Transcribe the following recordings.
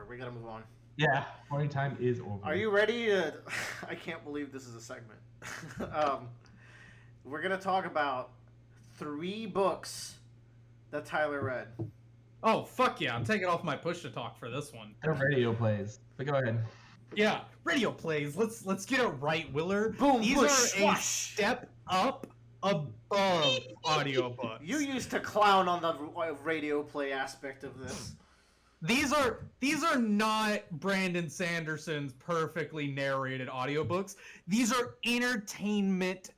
over. We gotta move on. Yeah, morning time is over. Are you ready to... I can't believe this is a segment. We're gonna talk about 3 books that Tyler read. Oh, fuck yeah. I'm taking off my push to talk for this one. The radio plays. But go ahead. Yeah, radio plays. Let's get it right, Willard. Boom, These bush, are swash. a step up above audiobooks. You used to clown on the radio play aspect of this. These are not Brandon Sanderson's perfectly narrated audiobooks. These are entertainment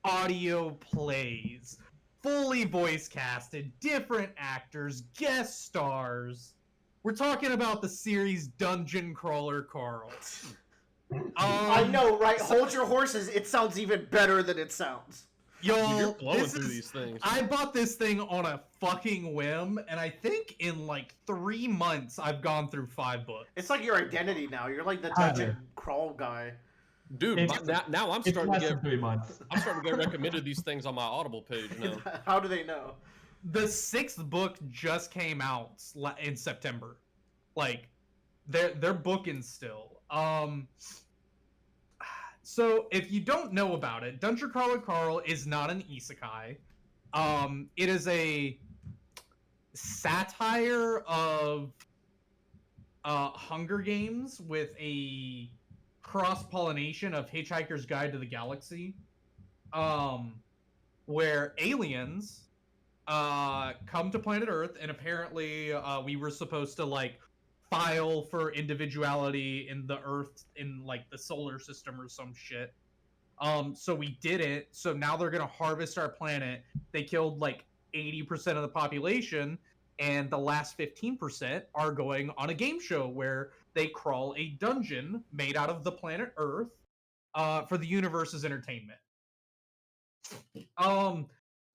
audio plays. Fully voice casted, different actors, guest stars. We're talking about the series Dungeon Crawler Carl. I know, right? Hold your horses. It sounds even better than it sounds. Y'all, You're blowing through these things. I bought this thing on a fucking whim, and I think in like 3 months I've gone through 5 books. It's like your identity now. You're like the dungeon crawl guy. Dude, now I'm It's starting less to than get 3 months. I'm starting to get recommended these things on my Audible page now. How do they know? The 6th book just came out in September. Like, they're booking still. So if you don't know about it, Dungeon Crawler Carl is not an isekai. It is a satire of Hunger Games with a cross-pollination of Hitchhiker's Guide to the Galaxy, where aliens come to planet Earth, and apparently we were supposed to like file for individuality in the Earth, in like the solar system or some shit. So we didn't. So now they're gonna harvest our planet. They killed like 80% of the population, and the last 15% are going on a game show where they crawl a dungeon made out of the planet Earth for the universe's entertainment.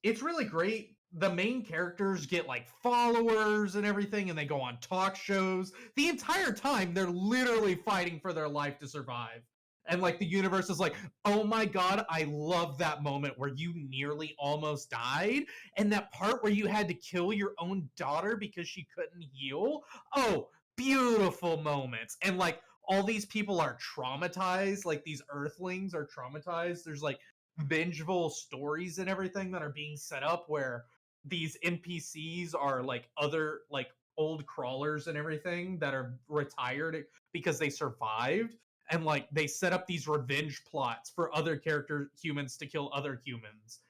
It's really great. The main characters get like followers and everything, and they go on talk shows. The entire time, they're literally fighting for their life to survive. And like the universe is like, oh my god, I love that moment where you nearly almost died, and that part where you had to kill your own daughter because she couldn't heal. Oh, beautiful moments. And like all these people are traumatized, like these earthlings are traumatized. There's like vengeful stories and everything that are being set up where these NPCs are like other like old crawlers and everything that are retired because they survived, and like they set up these revenge plots for other humans to kill other humans.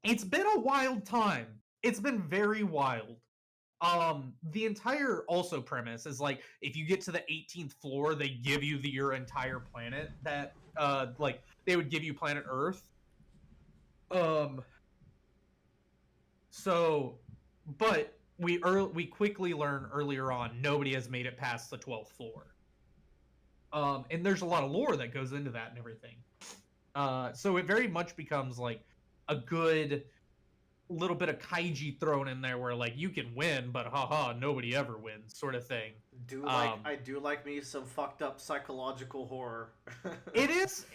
It's been a wild time. It's been very wild. The entire also premise is like if you get to the 18th floor, they give you your entire planet. That like they would give you planet Earth. So, but we quickly learn earlier on nobody has made it past the 12th floor. And there's a lot of lore that goes into that and everything. So it very much becomes like a good little bit of kaiji thrown in there where like you can win, but haha, nobody ever wins, sort of thing. I do like me some fucked up psychological horror. It is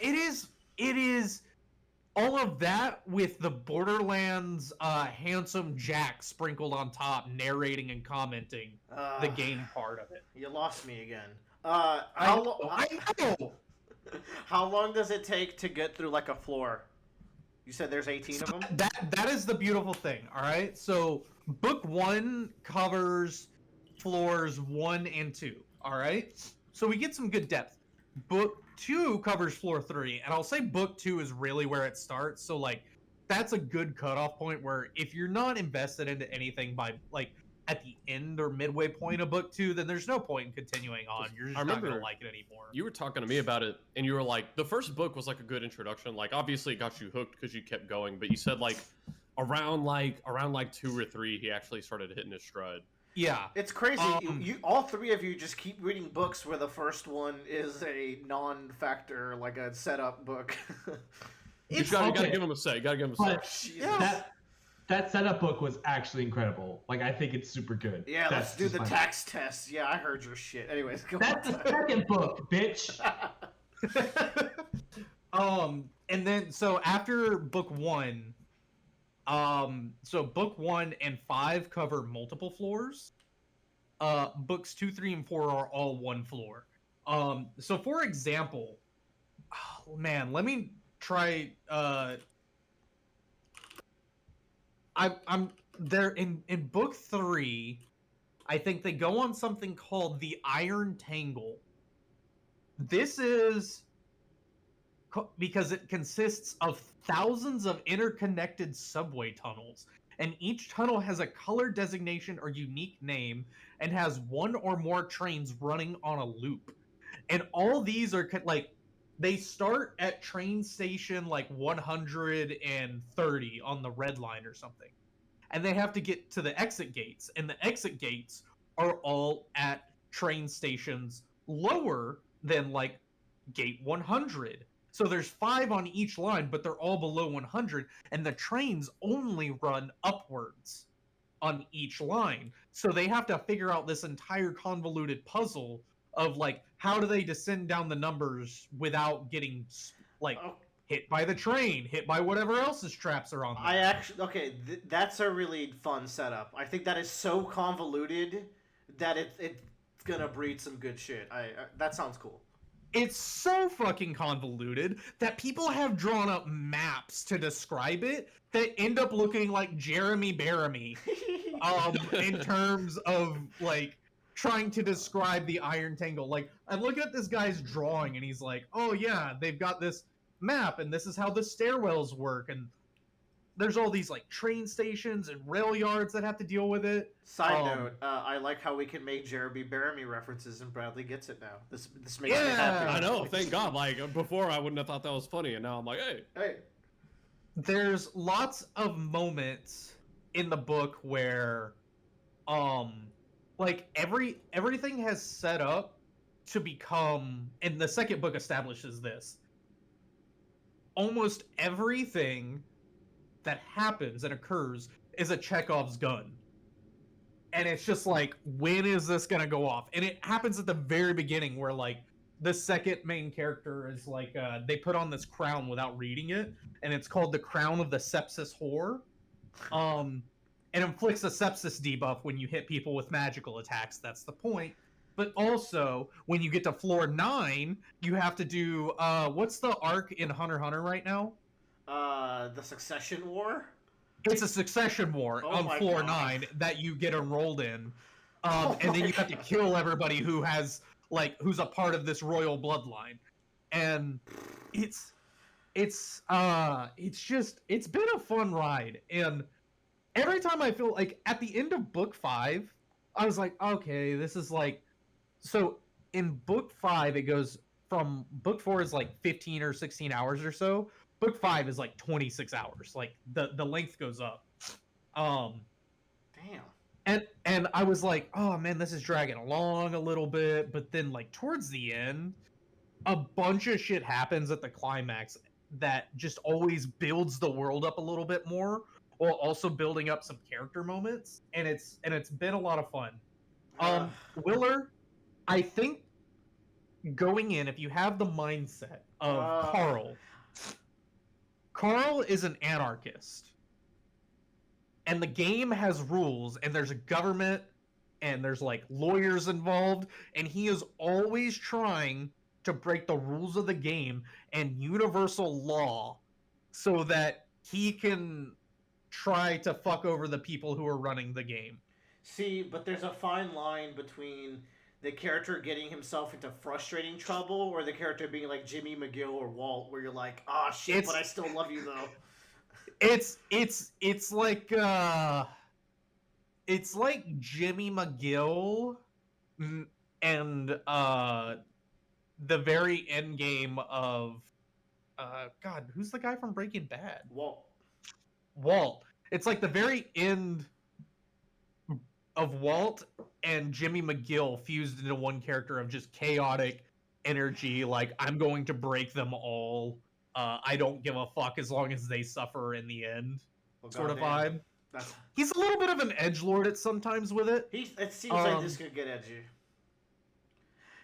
all of that with the Borderlands handsome Jack sprinkled on top, narrating and commenting the game part of it. You lost me again. I know. How long does it take to get through like a floor? You said there's 18 of them? That is the beautiful thing, all right? So book 1 covers floors 1 and 2, all right? So we get some good depth. Book 2 covers floor 3, and I'll say book 2 is really where it starts. So like that's a good cutoff point where if you're not invested into anything by like at the end or midway point of book 2, then there's no point in continuing on. You're just not gonna like it anymore. You were talking to me about it, and you were like, the first book was like a good introduction. Like obviously it got you hooked because you kept going, but you said like around 2 or 3, he actually started hitting his stride. Yeah, it's crazy. You all 3 of you just keep reading books where the first one is a non-factor, like a setup book. You gotta give him a say. Gotta give him a say. Yeah. That setup book was actually incredible. Like, I think it's super good. Yeah, let's do the tax test. Yeah, I heard your shit. Anyways, go That's on. the second book, bitch. And then so after book 1, so book 1 and 5 cover multiple floors. books 2, 3, and 4 are all one floor. So for example, oh, man, let me try. I'm there in book 3. I think they go on something called the Iron Tangle. This is because it consists of thousands of interconnected subway tunnels, and each tunnel has a color designation or unique name and has one or more trains running on a loop. And all these are like, they start at train station like 130 on the red line or something, and they have to get to the exit gates, and the exit gates are all at train stations lower than like gate 100. So there's 5 on each line, but they're all below 100, and the trains only run upwards on each line. So they have to figure out this entire convoluted puzzle of like, how do they descend down the numbers without getting like hit by the train, hit by whatever else's traps are on there. That's a really fun setup. I think that is so convoluted that it's gonna breed some good shit. That sounds cool. It's so fucking convoluted that people have drawn up maps to describe it that end up looking like Jeremy Bearimy in terms of like trying to describe the Iron Tangle. Like, I'm looking at this guy's drawing and he's like, oh yeah, they've got this map and this is how the stairwells work, and there's all these like train stations and rail yards that have to deal with it. Side note, I like how we can make Jeremy Bearimy references and Bradley gets it now. This makes me happy. I know, thank God. Like, before I wouldn't have thought that was funny, and now I'm like, hey. There's lots of moments in the book where like everything has set up to become, and the second book establishes this, almost everything that happens and occurs is a Chekhov's gun. And it's just like, when is this gonna go off? And it happens at the very beginning where like the second main character is like, they put on this crown without reading it, and it's called the Crown of the Sepsis Whore. It inflicts a sepsis debuff when you hit people with magical attacks. That's the point. But also, when you get to floor 9, you have to do what's the arc in Hunter x Hunter right now? The Succession War? It's a Succession War on floor 9 that you get enrolled in. And then you have to kill everybody who has who's a part of this royal bloodline. And it's been a fun ride. And every time I feel like at the end of book 5, I was like, okay, this is like, so in book 5 it goes from, book 4 is like 15 or 16 hours or so. Book 5 is like 26 hours. Like the length goes up. Damn. And I was like, oh man, this is dragging along a little bit. But then like towards the end, a bunch of shit happens at the climax that just always builds the world up a little bit more, while also building up some character moments. And it's been a lot of fun. Willer, I think going in, if you have the mindset of Carl is an anarchist, and the game has rules, and there's a government, and there's like lawyers involved, and he is always trying to break the rules of the game and universal law so that he can try to fuck over the people who are running the game. See, but there's a fine line between the character getting himself into frustrating trouble or the character being like Jimmy McGill or Walt, where you're like, ah, shit, but I still love you though. It's like Jimmy McGill and the very end game of God, who's the guy from Breaking Bad? Walt. It's like the very end of Walt and Jimmy McGill fused into one character of just chaotic energy. Like, I'm going to break them all. I don't give a fuck as long as they suffer in the end. Sort of vibe. He's a little bit of an edgelord at sometimes with it. It seems like this could get edgy.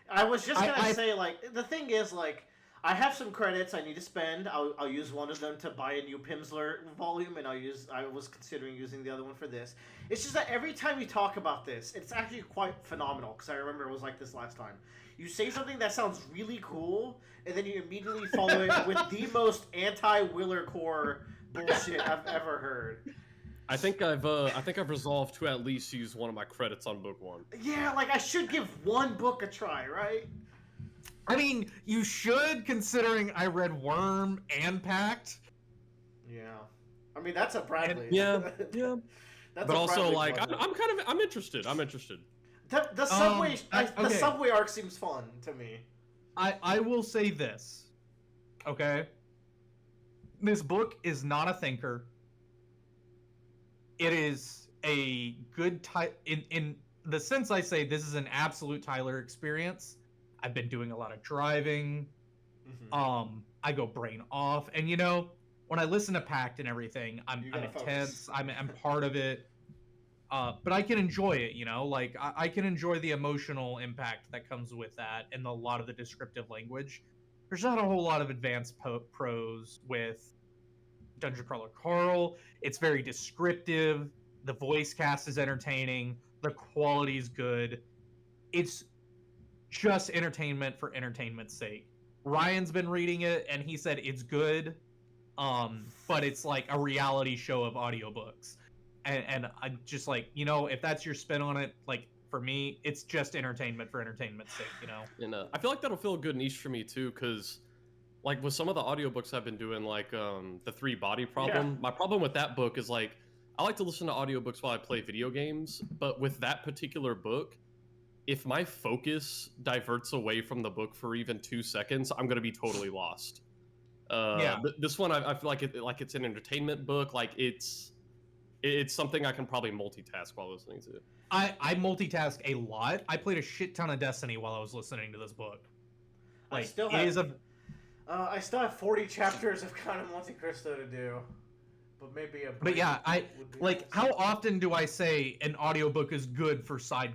I was just gonna say, like, the thing is, like, I have some credits I need to spend. I'll use one of them to buy a new Pimsleur volume, and I was considering using the other one for this. It's just that every time you talk about this, it's actually quite phenomenal, because I remember it was like this last time. You say something that sounds really cool, and then you immediately follow it with the most anti-Willer core bullshit I've ever heard. I think I've resolved to at least use one of my credits on book 1. Yeah, like I should give one book a try, right? I mean, you should, considering I read Worm and Pact. Yeah. I mean, that's a Bradley. Yeah. That's But a also, Bradley like, project. I'm interested. I'm interested. The subway, the okay. subway arc seems fun to me. I will say this, okay? This book is not a thinker. It is a good in the sense I say this is an absolute Tyler experience. I've been doing a lot of driving. Mm-hmm. I go brain off, and when I listen to Pact and everything, I'm intense. I'm part of it. But I can enjoy it, like I can enjoy the emotional impact that comes with that and a lot of the descriptive language. There's not a whole lot of advanced prose with Dungeon Crawler Carl. It's very descriptive. The voice cast is entertaining. The quality is good. It's just entertainment for entertainment's sake. Ryan's been reading it and he said it's good, but it's like a reality show of audiobooks. And I just like, if that's your spin on it, like for me, it's just entertainment for entertainment's sake, And I feel like that'll feel a good niche for me too, because like with some of the audiobooks I've been doing, like the 3 Body Problem, my problem with that book is like, I like to listen to audiobooks while I play video games, but with that particular book, if my focus diverts away from the book for even 2 seconds, I'm going to be totally lost. This one, I feel like it's an entertainment book. Like it's something I can probably multitask while listening to. I multitask a lot. I played a shit ton of Destiny while I was listening to this book. Like, I still have 40 chapters of kind of Monte Cristo to do. But maybe a break But yeah, would be like nice. how often do I say an audiobook is good for side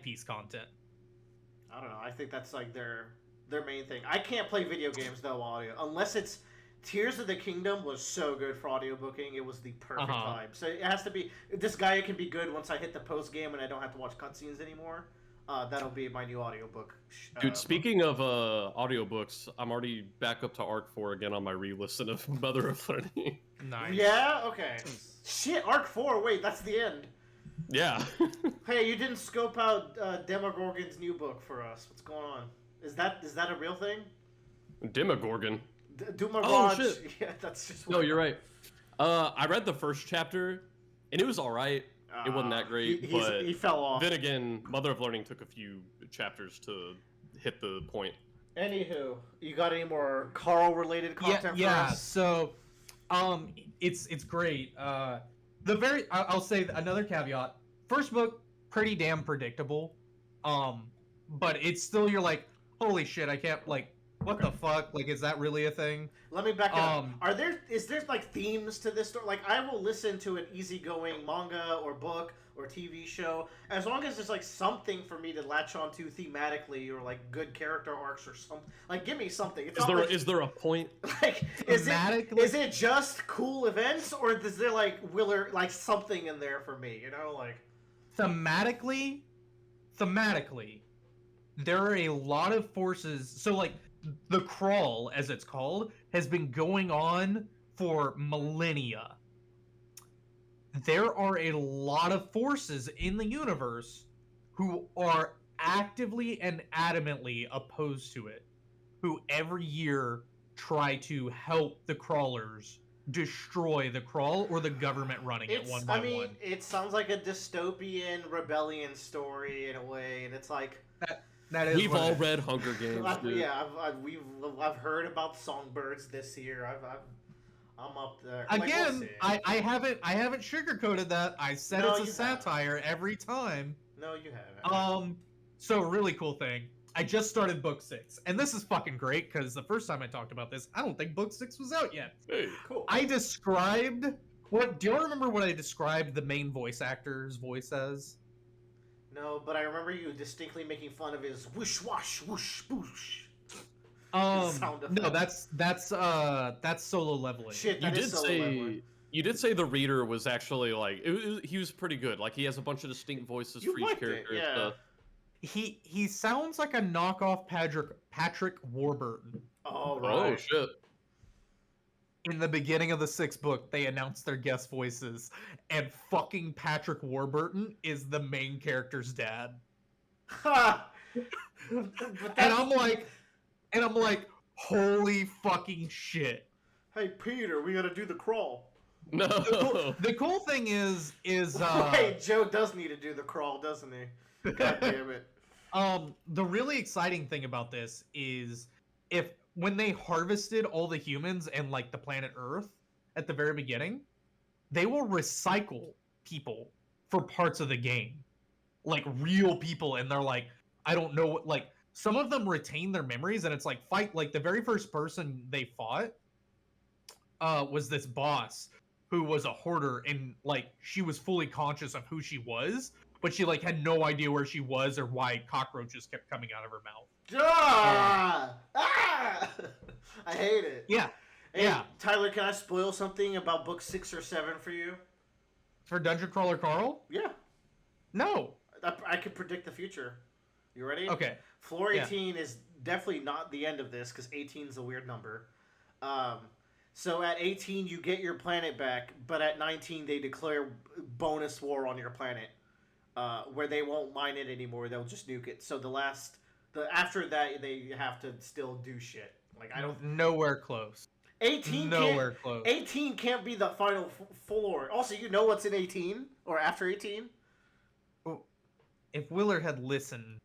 piece content? I don't know. I think that's like their main thing. I can't play video games though audio unless it's Tears of the Kingdom was so good for audiobooking. It was the perfect vibe. So it has to be this guy. It can be good once I hit the post game and I don't have to watch cutscenes anymore. That'll be my new audiobook. Dude, speaking of audiobooks, I'm already back up to Arc 4 again on my re-listen of Mother of Learning. Nice. Yeah. Okay. Shit. Arc 4. Wait, that's the end. Yeah. Hey, you didn't scope out Demogorgon's new book for us. What's going on? Is that a real thing? Demogorgon. Dumagorg. Oh, shit. Yeah, that's just. No, you're right. I read the first chapter, and it was all right. It wasn't that great, but he fell off. then again, Mother of Learning took a few chapters to hit the point. Anywho, you got any more Carl-related content for us? So, it's great. I'll say another caveat. First book, pretty damn predictable. But it's still, you're like, holy shit, I can't, like, what the fuck? Like, is that really a thing? Let me back it up. Is there like themes to this story? Like, I will listen to an easygoing manga or book or TV show as long as there's like something for me to latch onto thematically or like good character arcs or something. Like, give me something. It's Is there a point? Like, is it just cool events or is there like something in there for me? Like thematically, there are a lot of forces. So like. The Crawl, as it's called, has been going on for millennia. There are a lot of forces in the universe who are actively and adamantly opposed to it, who every year try to help the Crawlers destroy the Crawl or the government running it one by one. It sounds like a dystopian rebellion story in a way, and it's like... We've all read Hunger Games. Dude. Yeah, I've heard about Songbirds this year. I'm up there. Again, like, I haven't sugarcoated that. I said it's a satire every time. No, you haven't. So really cool thing. I just started book 6, and this is fucking great because the first time I talked about this, I don't think book 6 was out yet. Hey, cool. I described what? Do you remember what I described the main voice actor's voice as? No, but I remember you distinctly making fun of his whoosh wash whoosh boosh. Sound No, effect. that's solo leveling. Shit, You that is did solo say leveling. you did say the reader was actually like he was pretty good. Like he has a bunch of distinct voices You for each liked it, character and yeah. stuff. He sounds like a knockoff Patrick Warburton. Oh, Oh right. shit. In the beginning of the sixth book, they announced their guest voices, and fucking Patrick Warburton is the main character's dad. Ha! And that's... I'm like, holy fucking shit. Hey, Peter, we gotta do the crawl. No. The cool thing is Wait, Joe does need to do the crawl, doesn't he? God damn it. the really exciting thing about this is when they harvested all the humans and like the planet Earth at the very beginning, they will recycle people for parts of the game. Like real people, and they're like, I don't know what, like some of them retain their memories, and it's like like the very first person they fought was this boss who was a hoarder, and like she was fully conscious of who she was, but she like had no idea where she was or why cockroaches kept coming out of her mouth. Ah! I hate it. Yeah. Hey, Yeah. Tyler, can I spoil something about book 6 or 7 for you? For Dungeon Crawler Carl? Yeah. No. I can predict the future. You ready? Okay. Floor Yeah. 18 is definitely not the end of this, because 18 is a weird number. So at 18, you get your planet back, but at 19, they declare bonus war on your planet, where they won't mine it anymore. They'll just nuke it. So after that, they have to still do shit. Like I don't. Nowhere close. 18 Nowhere can't, close. 18 can't be the final floor. Also, you know what's in 18 or after 18? If Willard had listened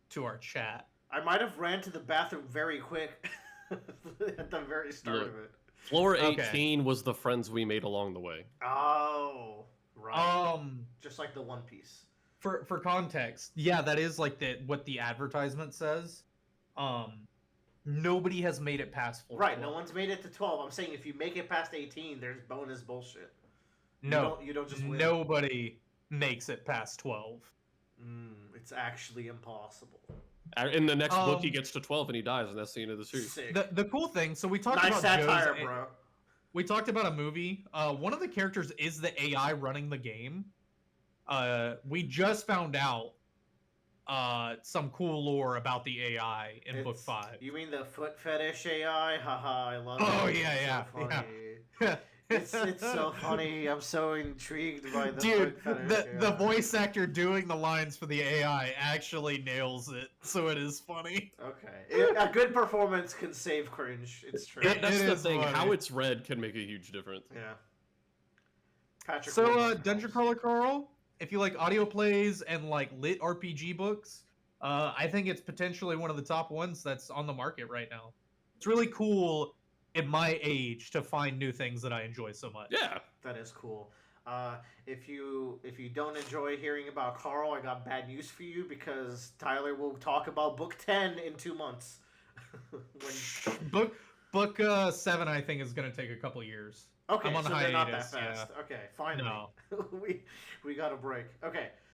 to our chat, I might have ran to the bathroom very quick at the very start Look. of it. Floor Okay. 18 was the friends we made along the way. Oh, right. um, Just like the One Piece. for context, yeah, that is like what the advertisement says. Nobody has made it past floor. Right, 12. no one's made it to 12. I'm saying if you make it past 18, there's bonus bullshit. No, You don't just win. nobody makes it past 12. It's actually impossible. In the next book, he Um, gets to 12 and he dies, and that's the end of the series. Sick. The cool thing, so we talked Nice about satire, Joe's, bro. we talked about a movie. One of the characters is the AI running the game. We just found out some cool lore about the AI in book 5. You mean the foot fetish AI? Haha, I love it. Oh, It's yeah, so funny. yeah. It's so funny. I'm so intrigued by the Dude, foot fetish the AI. voice actor doing the lines for the AI actually nails it, so it is funny. Okay. A good performance can save cringe. It's true. That's the is thing. funny. How it's read can make a huge difference. Yeah. Patrick. So, Wilson. Dungeon Crawler Carl, if you like audio plays and like lit RPG books, I think it's potentially one of the top ones that's on the market right now. It's really cool at my age to find new things that I enjoy so much. Yeah. That is cool. If you don't enjoy hearing about Carl, I got bad news for you because Tyler will talk about book 10 in 2 months. Book 7, I think, is going to take a couple years. Okay, I'm on so they're not that hiatus, fast. Okay, finally. No. we got a break. Okay,